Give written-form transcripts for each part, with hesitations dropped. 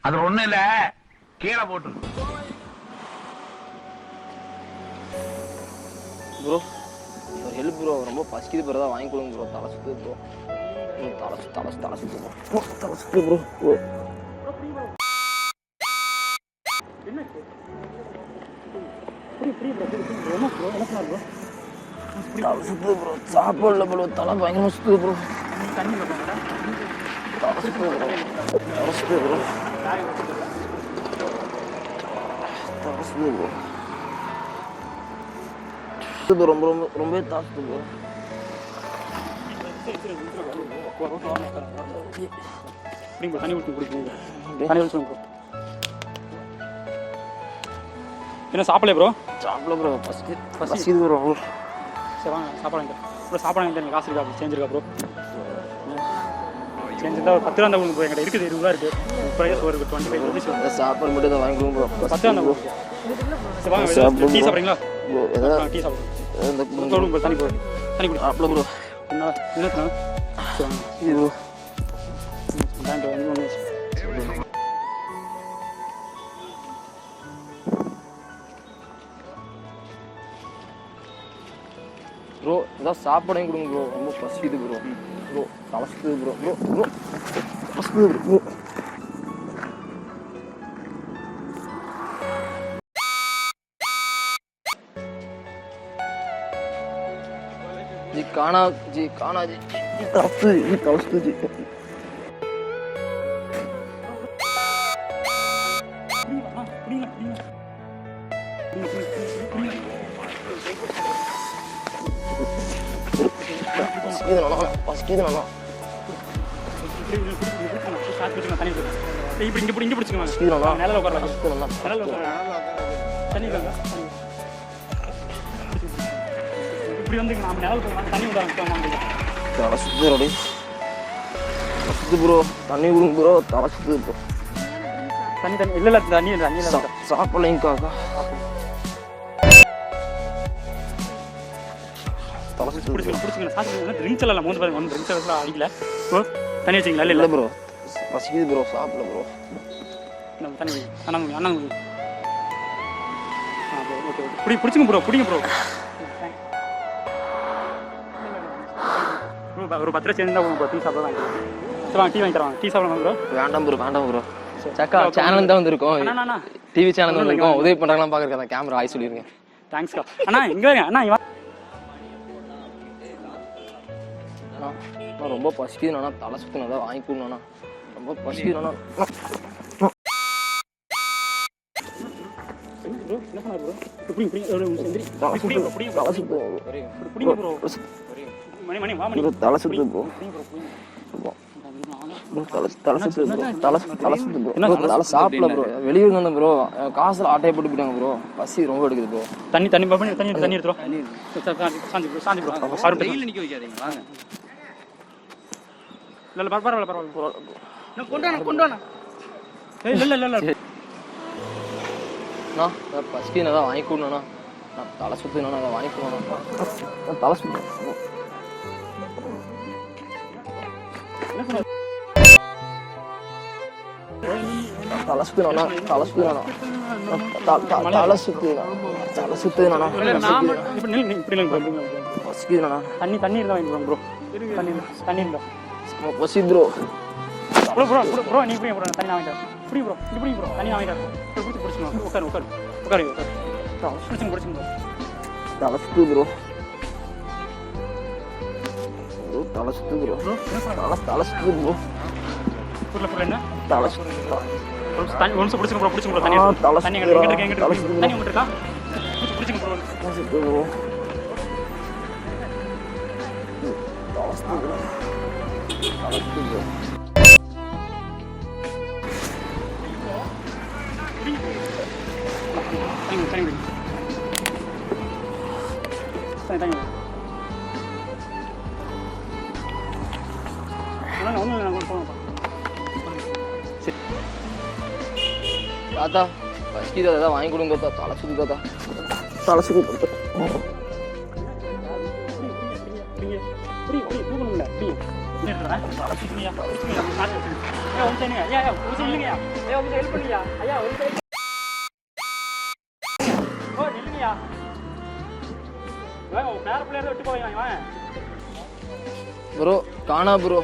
அது ஒண்ணு இல்ல, கீழே போட்டு ப்ரோ. ஒரு ஹெல்ப் ப்ரோ, ரொம்ப பசிக்குது ப்ரோ, தான் வாங்கி கொடுங்க ப்ரோ. தலை சுத்து ப்ரோ, தலை சுத்து ப்ரோ, தலை சுத்து ப்ரோ. தலை சுத்து ப்ரோ, சாப்பாடுல ப்ரோ, தலை பயங்கரமா சுத்துது ப்ரோ. தலை சுத்து ப்ரோ, தலை சுத்து ப்ரோ, தலை சுத்து ப்ரோ. ரொம்ப ரொம்ப ரொம்ப தாக்கு ப்ரோ. தண்ணி ஊற்றி குடிப்பீங்க, தண்ணி ஊற்றி ப்ரோ. என்ன சாப்பிடல ப்ரோ? சாப்பிடல ப்ரோ, பசிக்குது ப்ரோ. சரி வாங்க சாப்பாடு வாங்க ப்ரோ. சாப்பாடு வாங்கி காசு இருக்கா? அப்படி சேஞ்ச் இருக்கா ப்ரோ? சேஞ்ச் இருந்தால் ஒரு 10 ரூபா இருந்தால் ப்ரோ. என்கிட்ட இருக்குது 20 ரூபா இருக்குது. 30 ரூபா ஒரு 25 rupees. சாப்பாடு மட்டும் தான் வாங்கி கொடுங்க ப்ரோ. 10 ரூபா ப்ரோ. சரி வாங்க, டீ சாப்பிட்றீங்களா? டீ சாப்பிடுங்க. தண்ணி ப்ரோ, தண்ணி குடி. சாப்பிட ப்ரோ. என்ன என்ன சரி இது ப்ரோ. ப்ரோ ஏதாவது சாப்பாடையும் கொடுங்க ப்ரோ, ரொம்ப பசிக்குது ப்ரோ. ப்ரோ தலை சுத்துது ப்ரோ. ப்ரோ ப்ரோ பசிக்குது ப்ரோ. जी खाना जी तरफ जी तरफ जी இங்க பிடிச்சிக்கோங்க. நிழல உட்காரலாம். தண்ணி இப்படி வந்து நம்ம நிழல் போகலாம். தண்ணி விட தலை சுத்து ரெடி சுத்து ப்ரோ. தண்ணி விடுங்க ப்ரோ, தலை சுத்து ப்ரோ. தண்ணி இல்லை தண்ணி சாப்பிடலைங்காக்கா. தலை சுத்து பிடிச்சிக்கணும். சாப்பிட்டு ட்ரிங்க்ஸ் எல்லாம் மோந்து பாருங்க. ஒன்றும் ட்ரிங்க்ஸ் எல்லாம் அடிக்கல ப்ரோ. தண்ணி வச்சிங்களா? இல்லை ப்ரோ, பசிக்குது ப்ரோ, சாப்பிடல ப்ரோ. தண்ணி குடி. அண்ணா குடி. ப்ரோ ஓகே பிடிச்சிங்க ப்ரோ. பிடிங்க ப்ரோ. ஒரு 10 ரூபா சேர்ந்து தான் ப்ரோ. டீ சாப்பிட வாங்கி வாங்க. டீ வாங்கி தருவாங்க. டீ சாப்பிடலாம் ப்ரோ. வேண்டாம் ப்ரோ. சக்கா சேனல் தான் வந்திருக்கோம், டிவி சேனல் வந்திருக்கோம். உதவி பண்ணுறாங்களாம் பார்க்குறேன். கேமரா ஆய் சொல்லிருங்க. தேங்க்ஸ்க்கா. அண்ணா எங்கே வரீங்க? அண்ணா ரொம்ப பசிக்குதுண்ணா, தலை சுற்றுனா தான் வாங்கி கொடுண்ணா. ரொம்ப பசிக்குதுண்ணா. தலை சுத்து ப்ரோ. தலை சாப்பிடல ப்ரோ. வெளியூர் வந்தேன் ப்ரோ. காசுல ஆட்டையை போட்டு போயிட்டாங்க ப்ரோ. பசி ரொம்ப எடுக்குது ப்ரோ. தண்ணி எடுத்துரும். சாஞ்சி ப்ரோ. நிக்க வைக்காதீங்க வாங்க. இல்ல பரவாயில்ல. நான் கொண்டு வாண்ணா. இல்ல நான் பசிக்கு நான் வாங்கி கொடுண்ணா. நான் தலை சுற்றுனா நான் வாங்கி கொடுண்ணா. தலை சுத்து தண்ணி இருந்தா வாங்கி ப்ரோ. தண்ணி இருந்தா பசி ப்ரோ. ப்ரோ நீ புரிய ப்ரோ. தண்ணி வாங்கிட்டா புரிய ப்ரோ. இப்படி ப்ரோ. தண்ணி வாங்கிட்டா பிடிச்சிக்கணும். உட்காரு. பிடிச்சிங்க. தலை சுத்து ப்ரோ. தலை சுத்து ப்ரோ. தலை சுத்து ப்ரோ. புரியல என்ன? தலை சுத்து. தண்ணி ஒன்ஸ் பிடிச்சிங்க ப்ரோ. தண்ணி எங்கிட்ட தண்ணி உங்கள்கிட்ட இருக்கா? பிடிச்சிங்க ப்ரோ. தலை சுத்து ப்ரோ. தலை சுத்து ப்ரோ. தாத்தா பசிக்குது, அதான் வாங்கி கொடுங்க தாத்தா. தலை சுத்து தாத்தா. தலை சுத்து. நிறுத்துறேன். பிடிச்சிங்கய்யா, பிடிச்சிங்கய்யா. ஐயா ஒரு நிமிஷம் ஐயா, ஐயா ஒரு நிமிஷம் இல்லைங்கய்யா. ஐயா ஒரு நிமிஷம் ஹெல்ப் பண்ணுங்கய்யா. ஐயா ஒரு நிமிஷம். ஓ நில்லுங்கய்யா. பேர பிள்ளையார விட்டு போவீங்க வாங்க. ப்ரோ காணா ப்ரோ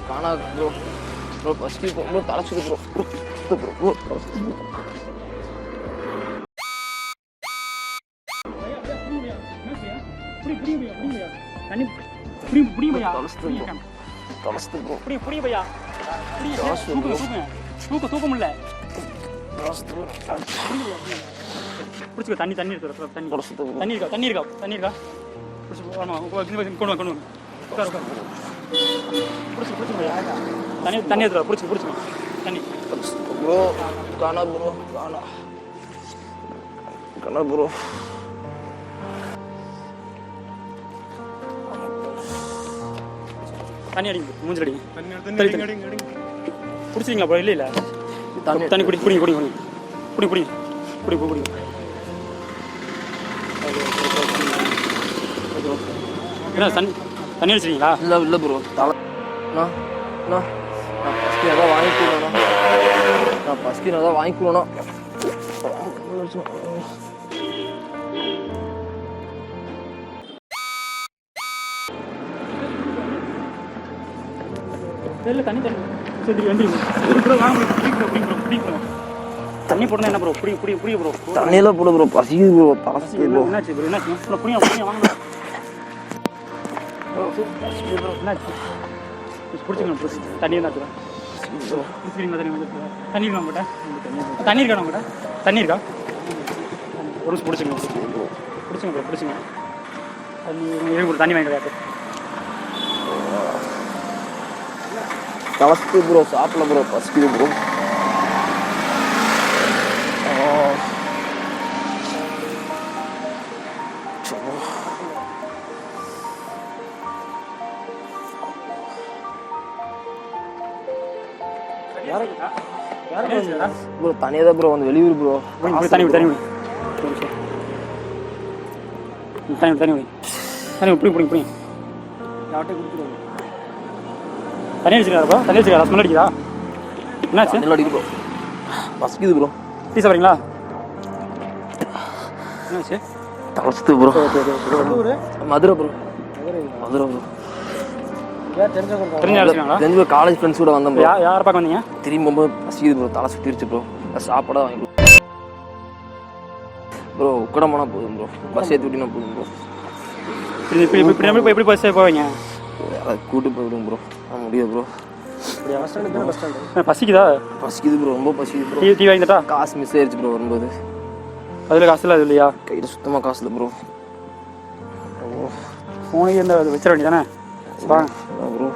காணா ப்ரோ ப்ரோ பஸ்கி ப்ரோ தலை சுத்து ப்ரோ ப்ரோ ப்ரோ ப்ரோ தூக்க முடியல. பிடிச்சிக்கோ தண்ணி தண்ணி இருக்கு தண்ணி இருக்கா தண்ணி இருக்கா தண்ணி இருக்கா கொண்டு வாங்க உட்கார் உட்கார் பிடிச்சிக்கோயா தண்ணி தண்ணி எடுத்துக்கோ பிடிச்சிக்கோ தண்ணி ப்ரோ காணா ப்ரோ காணா காணா ப்ரோ தண்ணி அடிங்க மூஞ்சில் அடிங்க பிடிச்சிங்களா ப்ரோ இல்லை இல்லை தண்ணி தண்ணி குடி குடிங்க குடிங்க குடி குடி குடி குடி என்ன தண்ணி தண்ணி அடிச்சிருக்கீங்களா? இல்லை இல்லை ப்ரோ தலை நான் பஸ்கி தான் வாங்கிக்கணும் நான் பஸ்கி தான் வாங்கிக்கணும் இல்லை தண்ணி தண்ணி சரி வந்துருங்க ப்ரோ வாங்க ப்ரோ தண்ணி போடணும் என்ன ப்ரோ புடி ப்ரோ தண்ணியெல்லாம் போட ப்ரோ பசிக்குது ப்ரோ பசி ப்ரோ என்னாச்சு ப்ரோ என்னாச்சு புரியா வாங்க என்னாச்சு பிடிச்சிக்கணும் தண்ணி தான் பிடிச்சிக்கிறீங்களா தண்ணி இருக்கா உங்கள்கிட்ட தண்ணி இருக்கா உங்கள்கிட்ட தண்ணி இருக்கா ஒரு நிமிஷம் பிடிச்சிங்க ப்ரோ பிடிச்சிங்க தண்ணி தண்ணி வாங்கிட்டு கலஸ்து ப்ரோ சாப்பிடல ப்ரோ பசிக்குது ப்ரோ ப்ரோ தனியாக தான் ப்ரோ வந்து வெளியூர் ப்ரோ தண்ணி தண்ணி தண்ணி தண்ணி தண்ணி பிடிங்க யார்கிட்ட கொடுத்துருவாங்க தண்ணி அடிச்சிருக்காருப்பா தண்ணி அடிச்சிருக்கா ஸ்மெல் அடிக்குதா என்னாச்சு தண்ணி அடிக்குது ப்ரோ பசிக்குது ப்ரோ டீ சாப்பிட்றீங்களா என்னாச்சு தலசுது bro Madurai bro Madurai bro தெரிஞ்ச காலேஜ் ஃப்ரெண்ட்ஸ் கூட வந்தோம் ப்ரோ யாரை பார்க்க வந்தீங்க திரும்பி போகும்போது பசிக்குது ப்ரோ தலை சுற்றிருச்சு ப்ரோ சாப்பாடாக வாங்கி ப்ரோ உக்கடமானா போதும் ப்ரோ பஸ் ஏற்றி விட்டினா போதும் ப்ரோ எப்படி பஸ் போவீங்க யாராவது கூட்டு போய்விடும் ப்ரோ முடியாது ப்ரோ பசிக்குதா பசிக்குது ப்ரோ ரொம்ப பசிக்குது ப்ரோ டீ வாங்கிட்டா காசு மிஸ் ஆயிடுச்சு ப்ரோ வரும்போது அதில் காசு இல்லை அது இல்லையா கையில் சுத்தமாக காசு இல்லை ப்ரோ ஃபோனுக்கு இந்த வச்சிட வேண்டியதானே வாங்க ப்ரோ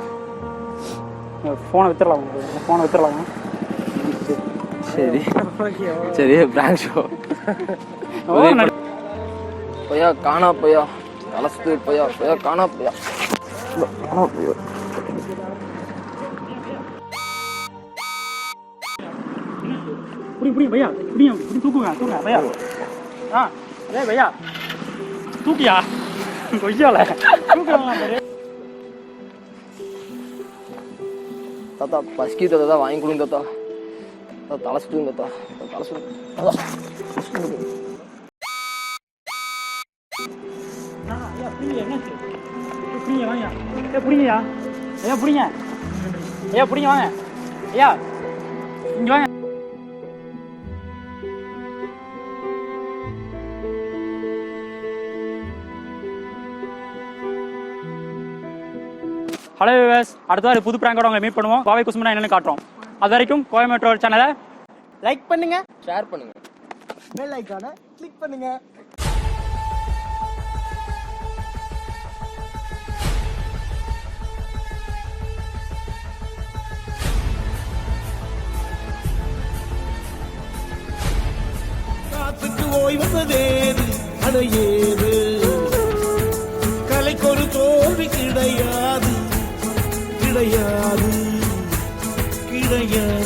ஃபோனை வித்துடலாம் ஃபோனை வித்துடலாம் சரி சரி பிராங்க் ஷோ பையா காணா பையா அலசுது பையா பையா காணா பையா காணா பையா புடி பையா புடியா தூக்குங்க பையா ஆ ஏய் பையா தூக்கியா கொய்யால தூக்கலாம் பாரு தாத்தா பஸ்கி தாத்தா வாங்கி கொடுங்க தாத்தா தலை சுத்துங்க தாத்தா தலை சுத்து என்னாச்சு புடிங்க வாங்க புடிங்கய்யா ஐயா புடிங்க ஐயா புடிங்க வாங்க ஐயா இங்க வாங்க ஹலோ வியூவர்ஸ் அடுத்த வாரம் புது பிராங்கோட உங்களை மீட் பண்ணுவோம் பாவை குசுமனா என்னன்னு காட்டுறோம் அது வரைக்கும் கோயம்பேட்டூர் சேனலை லைக் பண்ணுங்க ஷேர் பண்ணுங்க பெல் ஐகானை கிளிக் பண்ணுங்க காத்துக்கு ஓய்வதேது அடையேது கலைக்கொரு தோல்வி கிடையாது கிடையாது கிடையாது